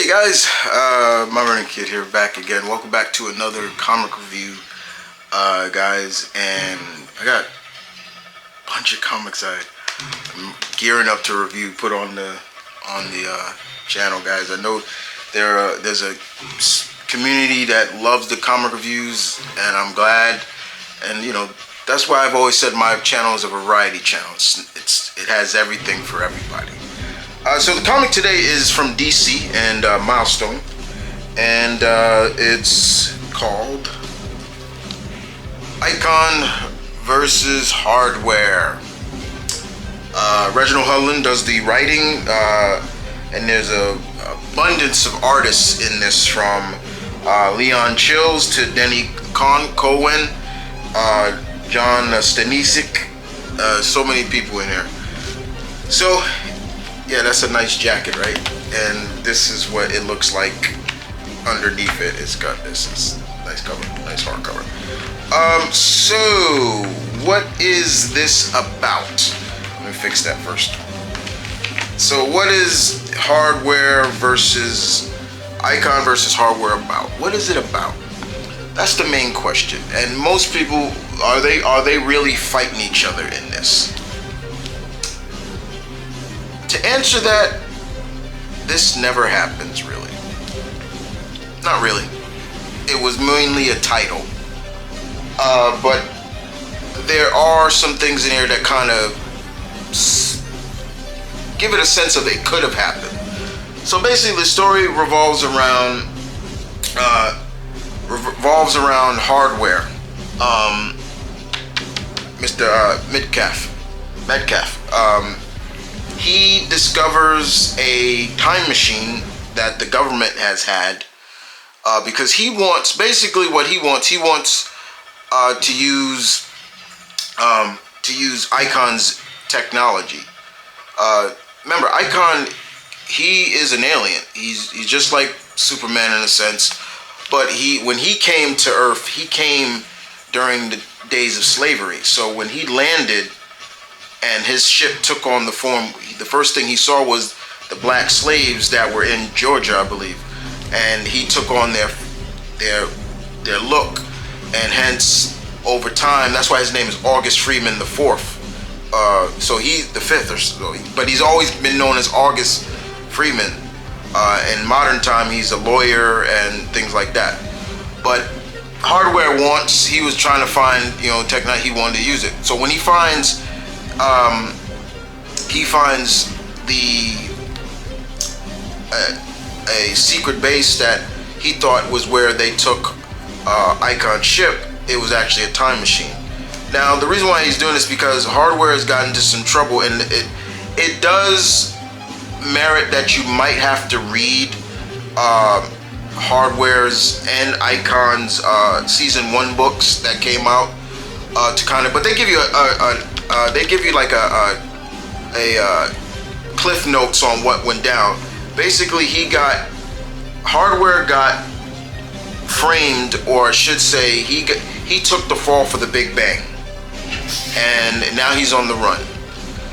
Hey guys, my running kid here, back again. Welcome back to another comic review, guys. And I got a bunch of comics I'm gearing up to review, put on the channel, guys. I know there's a community that loves the comic reviews, and I'm glad. And that's why I've always said my channel is a variety channel. It has everything for everybody. So the comic today is from DC and Milestone, and it's called Icon versus Hardware. Reginald Hudlin does the writing, and there's a abundance of artists in this, from Leon Chills to Denny Cohen, John Stanisic, so many people in there. So yeah, that's a nice jacket, right? And this is what it looks like underneath it. It's got this nice cover, nice hardcover. So what is this about? Let me fix that first. So what is Hardware versus Icon versus Hardware about? What is it about? That's the main question. And most people, are they really fighting each other in this? To answer that, this never happens, really. Not really. It was mainly a title. But there are some things in here that kind of give it a sense of it could have happened. So basically the story revolves around Hardware. Mr. Metcalf. He discovers a time machine that the government has had, because he wants, basically what he wants to use Icon's technology. Remember, Icon, he is an alien. He's just like Superman in a sense, but when he came to Earth, he came during the days of slavery. So when he landed and his ship took on the form, the first thing he saw was the black slaves that were in Georgia, I believe, and he took on their look, and hence over time, that's why his name is August Freeman the Fourth. So he's the fifth or so, but he's always been known as August Freeman. In modern time, he's a lawyer and things like that. But Hardware he was trying to find technology, he wanted to use it. So when he finds a secret base that he thought was where they took Icon's ship, it was actually a time machine. Now the reason why he's doing this is because Hardware has gotten into some trouble, and it does merit that you might have to read Hardware's and Icon's season 1 books that came out to kind of, but they give you like a cliff notes on what went down. Basically, Hardware got framed, or I should say, he took the fall for the Big Bang, and now he's on the run.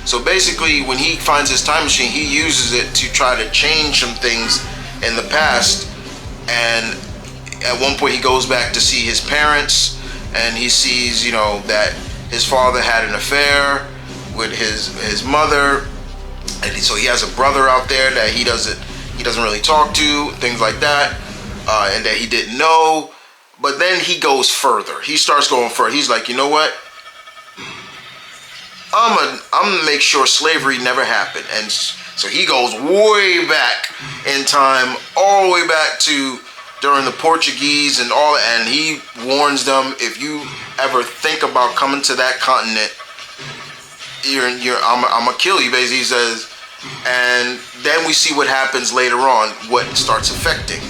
So basically, when he finds his time machine, he uses it to try to change some things in the past. And at one point, he goes back to see his parents, and he sees, that his father had an affair with his mother, and so he has a brother out there that he doesn't really talk to, things like that, and that he didn't know. But then he goes further. He starts going further. He's like, you know what? I'm gonna make sure slavery never happened. And so he goes way back in time, all the way back to during the Portuguese and all, and he warns them, if you ever think about coming to that continent, I'm gonna kill you, basically, he says. And then we see what happens later on, what starts affecting.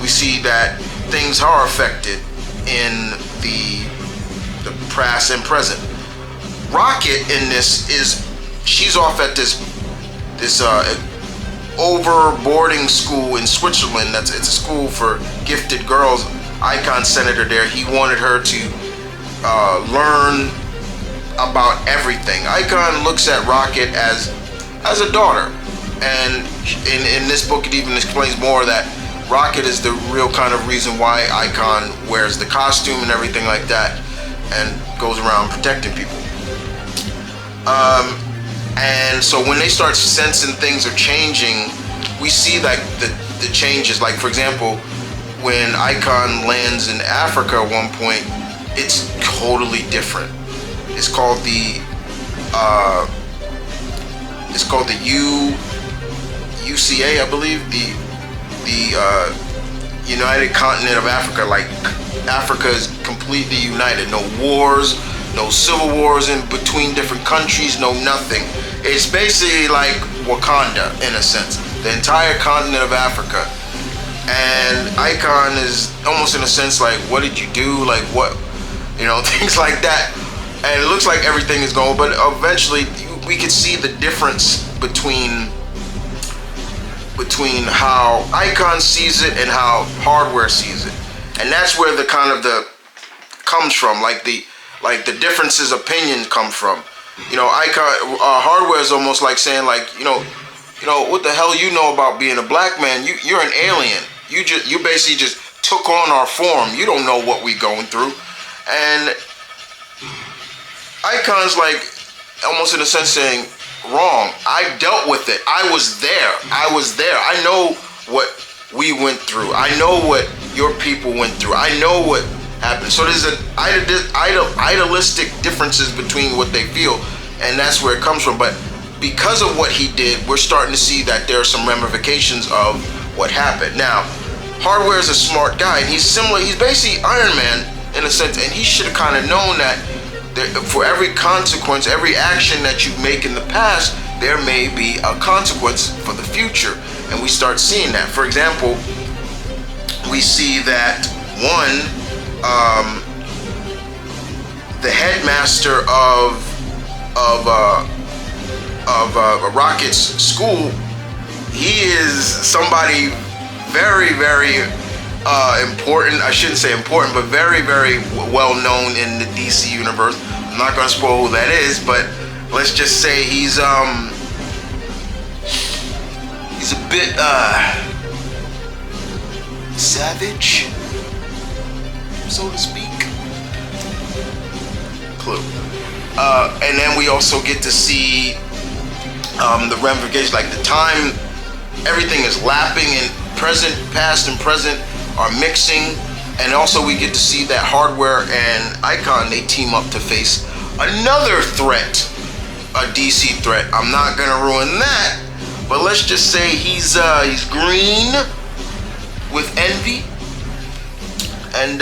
We see that things are affected in the past and present. Rocket in this she's off at this overboarding school in Switzerland. It's a school for gifted girls. Icon sent her there. He wanted her to learn about everything. Icon looks at Rocket as a daughter. And in this book, it even explains more that Rocket is the real kind of reason why Icon wears the costume and everything like that, and goes around protecting people. And so when they start sensing things are changing, we see like the changes. Like, for example, when Icon lands in Africa at one point, it's totally different. It's called the UCA, I believe, the United Continent of Africa. Like, Africa is completely united. No wars, no civil wars in between different countries, no nothing. It's basically like Wakanda in a sense, the entire continent of Africa. And Icon is almost in a sense like, what did you do? Like, what, things like that. And it looks like everything is going, but eventually we could see the difference between how Icon sees it and how Hardware sees it. And that's where the kind of the comes from, like the differences opinions come from. Icon Hardware is almost like saying, like, what the hell you know about being a black man? You're an alien. You basically just took on our form. You don't know what we going through. And Icon's like almost in a sense saying, wrong. I dealt with it. I was there. I know what we went through. I know what your people went through. I know what happened. So there's an idealistic differences between what they feel, and that's where it comes from. But because of what he did, we're starting to see that there are some ramifications of what happened. Now, Hardware is a smart guy, and he's similar. He's basically Iron Man in a sense, and he should have kind of known that for every consequence, every action that you make in the past, there may be a consequence for the future. And we start seeing that. For example, we see that the headmaster of Rocket's school, he is somebody very, very important. I shouldn't say important, but very, very well known in the DC universe. I'm not gonna spoil who that is, but let's just say he's a bit savage, so to speak. Clue. And then we also get to see the ramifications, like the time, everything is lapping, and past and present are mixing. And also we get to see that Hardware and Icon, they team up to face another threat, a DC threat. I'm not gonna ruin that, but let's just say he's green with envy, and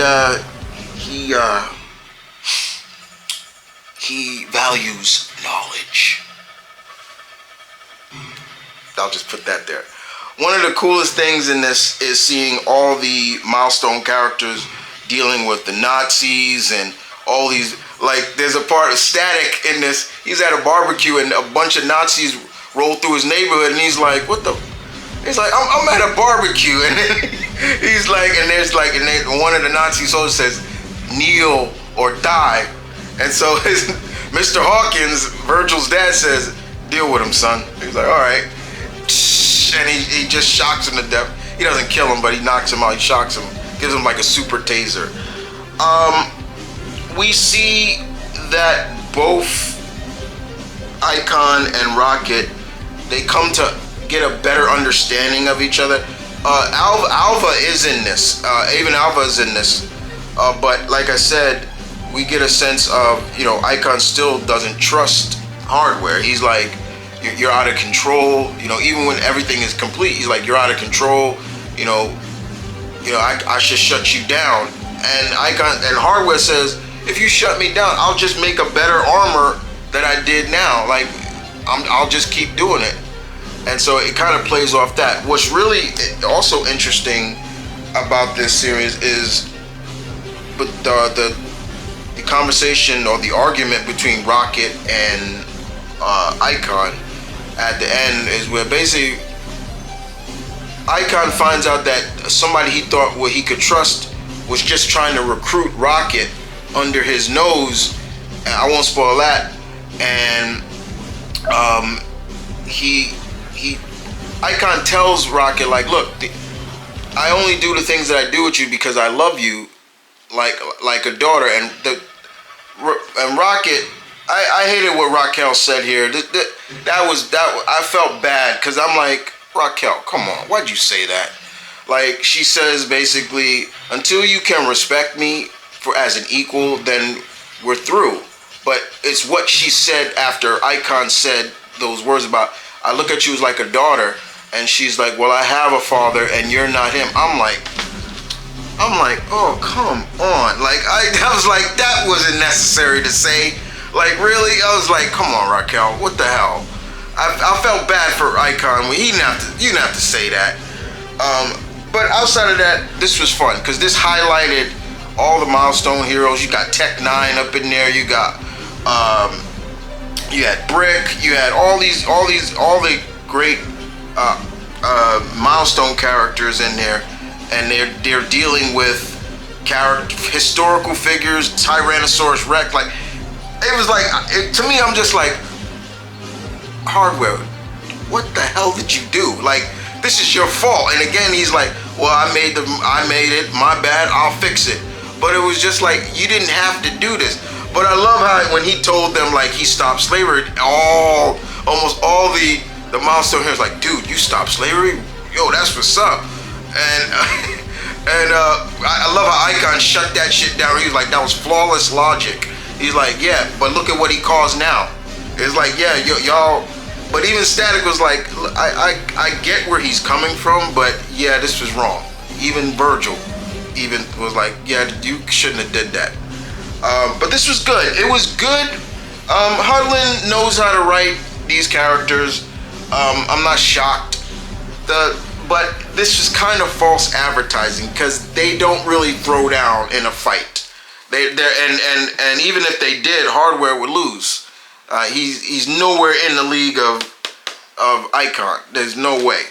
he values knowledge. I'll just put that there. One of the coolest things in this is seeing all the milestone characters dealing with the Nazis and all these, like, there's a part of Static in this. He's at a barbecue and a bunch of Nazis roll through his neighborhood, and he's like, what the? He's like, I'm at a barbecue. And then he's like, and there's like, and then one of the Nazi soldiers says, kneel or die. And so Mr. Hawkins, Virgil's dad, says, deal with him, son. He's like, all right. And he just shocks him to death. He doesn't kill him, but he knocks him out. He shocks him, gives him like a super taser. We see that both Icon and Rocket, they come to get a better understanding of each other. Alva is in this. Even Alva is in this. But like I said, we get a sense of, Icon still doesn't trust Hardware. He's like, you're out of control, even when everything is complete, he's like, you're out of control, I should shut you down. And Hardware says, if you shut me down, I'll just make a better armor than I did now. Like, I'll just keep doing it. And so it kind of plays off that. What's really also interesting about this series is the conversation or the argument between Rocket and Icon at the end is where basically Icon finds out that somebody he thought he could trust was just trying to recruit Rocket under his nose. And I won't spoil that. And he Icon tells Rocket like, look, I only do the things that I do with you because I love you like a daughter. And Rocket, I hated what Raquel said here. I felt bad because I'm like, Raquel, come on, why'd you say that? Like, she says basically, until you can respect me for as an equal, then we're through. But it's what she said after Icon said those words about, I look at you as like a daughter, and she's like, well, I have a father and you're not him. I'm like, oh, come on. Like, I was like, that wasn't necessary to say. Like, really? I was like, come on, Raquel, what the hell? I felt bad for Icon when you didn't have to say that. But outside of that, this was fun because this highlighted all the milestone heroes. You got Tech 9 up in there. You got you had Brick. You had all the great milestone characters in there, and they're dealing with historical figures, Tyrannosaurus Rex. Like, it was like, to me, I'm just like, Hardware, what the hell did you do? Like, this is your fault. And again, he's like, well, I made it, my bad, I'll fix it. But it was just like, you didn't have to do this. But I love how when he told them, like, he stopped slavery, almost all the milestone heroes like, dude, you stopped slavery? Yo, that's what's up. And I love how Icon shut that shit down. He was like, that was flawless logic. He's like, yeah, but look at what he caused now. It's like, yeah, y'all. But even Static was like, I get where he's coming from, but yeah, this was wrong. Even Virgil even was like, yeah, you shouldn't have did that. But this was good. It was good. Hudlin knows how to write these characters. I'm not shocked. But this was kind of false advertising because they don't really throw down in a fight. And even if they did, Hardware would lose. He's nowhere in the league of Icon. There's no way.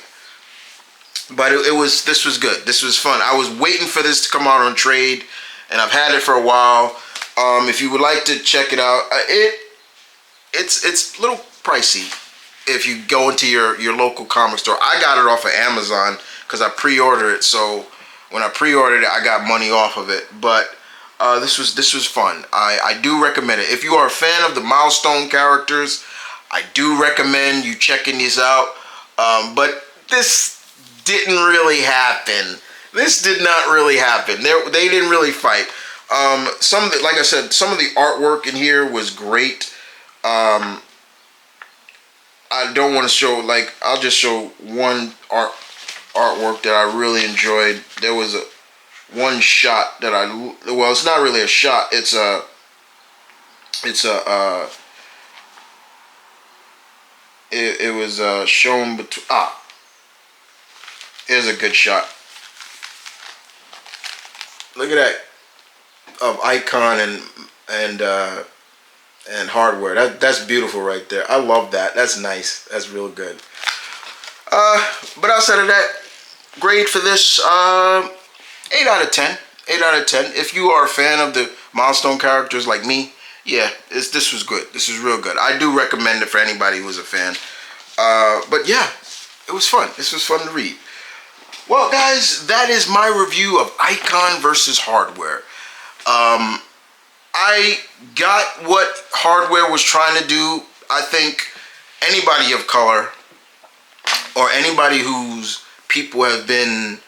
But this was good. This was fun. I was waiting for this to come out on trade, and I've had it for a while. If you would like to check it out, it's a little pricey if you go into your local comic store. I got it off of Amazon because I pre-ordered it. So when I pre-ordered it, I got money off of it. But this was fun. I do recommend it. If you are a fan of the milestone characters, I do recommend you checking these out. But this didn't really happen. This did not really happen. They didn't really fight. Like I said, some of the artwork in here was great. I don't want to show, like, I'll just show one artwork that I really enjoyed. There was one shot that well, it's not really a shot. It was shown between. Here's a good shot. Look at that of Icon and Hardware. That's beautiful right there. I love that. That's nice. That's real good. But outside of that, grade for this, 8 out of 10. 8 out of 10. If you are a fan of the milestone characters like me, yeah, this was good. This was real good. I do recommend it for anybody who's a fan. But yeah, it was fun. This was fun to read. Well, guys, that is my review of Icon versus Hardware. I got what Hardware was trying to do. I think anybody of color or anybody whose people have been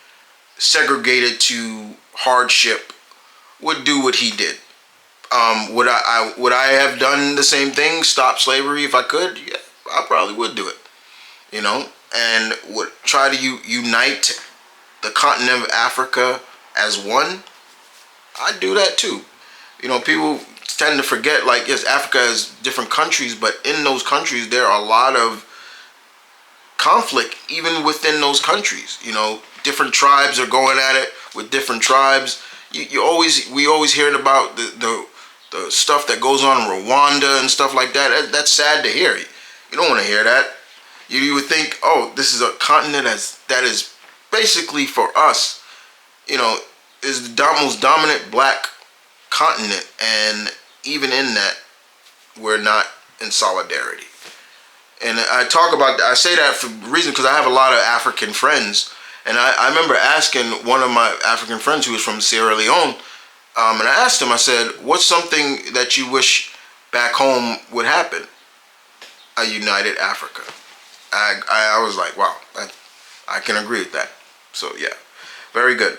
segregated to hardship would do what he did. Would I have done the same thing, stop slavery if I could? Yeah, I probably would do it. You know, and would try to unite the continent of Africa as one. I'd do that too. You know, people tend to forget, like, yes, Africa has different countries, but in those countries there are a lot of conflict even within those countries. You know, different tribes are going at it with different tribes. We always hearing about the stuff that goes on in Rwanda and stuff like that. That's sad to hear. You don't want to hear that. You would think, oh, this is a continent that is basically for us, you know, is the most dominant black continent, and even in that, we're not in solidarity. And I say that for the reason because I have a lot of African friends. And I remember asking one of my African friends who was from Sierra Leone, and I asked him, I said, what's something that you wish back home would happen? A united Africa. I was like, wow, I can agree with that. So yeah, very good.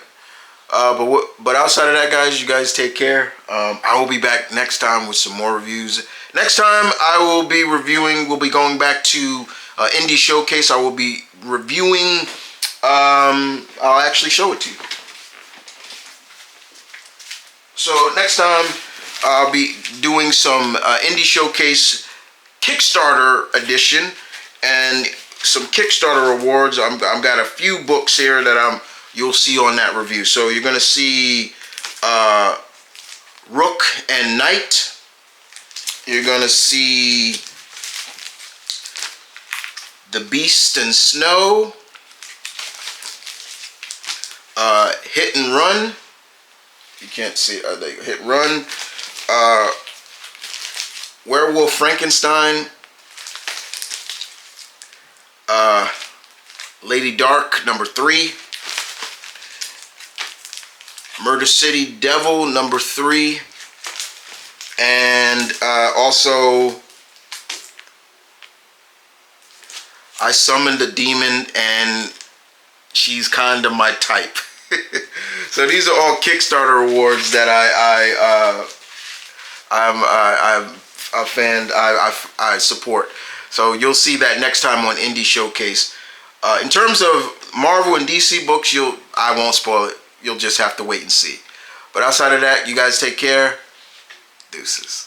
But outside of that, guys, you guys take care. I will be back next time with some more reviews. Next time I will be reviewing, we'll be going back to Indie Showcase. I will be reviewing, I'll actually show it to you. So next time I'll be doing some Indie Showcase Kickstarter edition and some Kickstarter awards. I've got a few books here that you'll see on that review. So you're gonna see Rook and Knight. You're gonna see The Beast and Snow, Hit and Run. You can't see Hit Run. Werewolf Frankenstein. Lady Dark #3. Murder City Devil #3. And also I Summoned a Demon and She's Kinda My Type. So these are all Kickstarter awards that I'm a fan. I support. So you'll see that next time on Indie Showcase. In terms of Marvel and DC books, I won't spoil it. You'll just have to wait and see. But outside of that, you guys take care. Deuces.